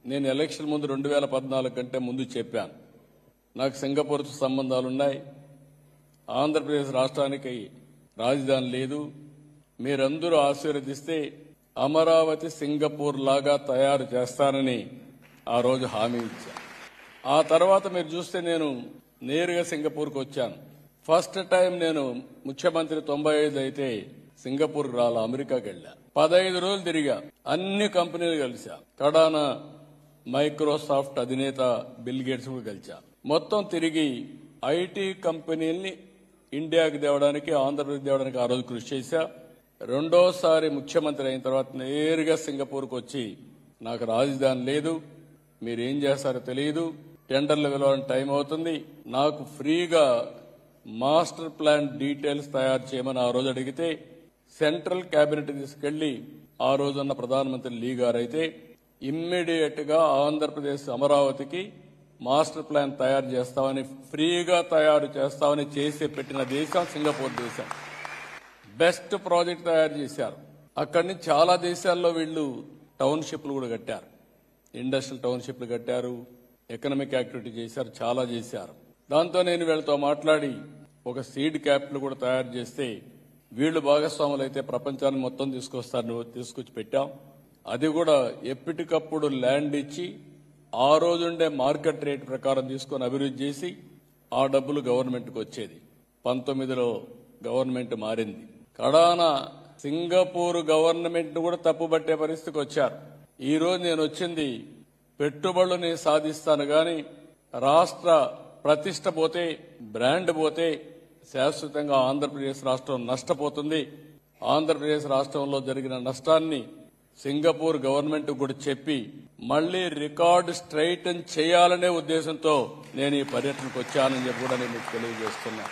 నేను ఎలక్షన్ ముందు 2014 కంటే ముందు చెప్పాను, నాకు సింగపూర్తో సంబంధాలున్నాయి, ఆంధ్రప్రదేశ్ రాష్ట్రానికి రాజధాని లేదు, మీరందరూ ఆశీర్వదిస్తే అమరావతి సింగపూర్ లాగా తయారు చేస్తానని ఆ రోజు హామీ ఇచ్చాను. ఆ తర్వాత మీరు చూస్తే నేను నేరుగా సింగపూర్కు వచ్చాను. ఫస్ట్ టైం నేను ముఖ్యమంత్రి 95 అయితే సింగపూర్కు రాలా, అమెరికాకి వెళ్ళా. 15 రోజులు తిరిగా, అన్ని కంపెనీలు కలిసా. కడానా మైక్రోసాఫ్ట్ అధినేత బిల్ గేట్స్ కూడా కలిసా. మొత్తం తిరిగి ఐటీ కంపెనీల్ని ఇండియాకి తేవడానికి, ఆంధ్రప్రదేశ్ తేవడానికి ఆ రోజు కృషి చేశా. రెండోసారి ముఖ్యమంత్రి అయిన తర్వాత నేరుగా సింగపూర్కు వచ్చి నాకు రాజధాని లేదు, మీరేం చేస్తారో తెలియదు, టెండర్లు పిలవాలని టైం అవుతుంది, నాకు ఫ్రీగా మాస్టర్ ప్లాన్ డీటెయిల్స్ తయారు చేయమని ఆ రోజు అడిగితే సెంట్రల్ కేబినెట్ తీసుకెళ్లి ఆ రోజున్న ప్రధానమంత్రి లీ గారు అయితే ఇమ్మీడియట్ గా ఆంధ్రప్రదేశ్ అమరావతికి మాస్టర్ ప్లాన్ తయారు చేస్తామని, ఫ్రీగా తయారు చేస్తామని చేసి పెట్టిన దేశం సింగపూర్ దేశం. బెస్ట్ ప్రాజెక్ట్ తయారు చేశారు. అక్కడి నుంచి చాలా దేశాల్లో వీళ్ళు టౌన్షిప్లు కూడా కట్టారు, ఇండస్ట్రియల్ టౌన్షిప్లు కట్టారు, ఎకనామిక్ యాక్టివిటీ చేశారు, చాలా చేశారు. దాంతో నేను వీళ్ళతో మాట్లాడి ఒక సీడ్ క్యాపిటల్ కూడా తయారు చేస్తే వీళ్ళు భాగస్వాములు అయితే ప్రపంచాన్ని మొత్తం తీసుకొచ్చి పెట్టాం. అది కూడా ఎప్పటికప్పుడు ల్యాండ్ ఇచ్చి ఆ రోజుండే మార్కెట్ రేట్ ప్రకారం తీసుకొని అభివృద్ధి చేసి ఆ డబ్బులు గవర్నమెంట్కి వచ్చేది. 19లో గవర్నమెంట్ మారింది. కడానా సింగపూర్ గవర్నమెంట్ కూడా తప్పుబట్టే పరిస్థితికి వచ్చారు. ఈ రోజు నేను వచ్చింది పెట్టుబడులు నేను సాధిస్తాను గాని రాష్ట్ర ప్రతిష్ట పోతే, బ్రాండ్ పోతే శాశ్వతంగా ఆంధ్రప్రదేశ్ రాష్ట్రం నష్టపోతుంది. ఆంధ్రప్రదేశ్ రాష్ట్రంలో జరిగిన నష్టాన్ని సింగపూర్ గవర్నమెంట్ కూడా చెప్పి మళ్లీ రికార్డు స్ట్రైటన్ చేయాలనే ఉద్దేశంతో నేను ఈ పర్యటనకు వచ్చానని చెప్పి కూడా నేను మీకు తెలియజేస్తున్నా.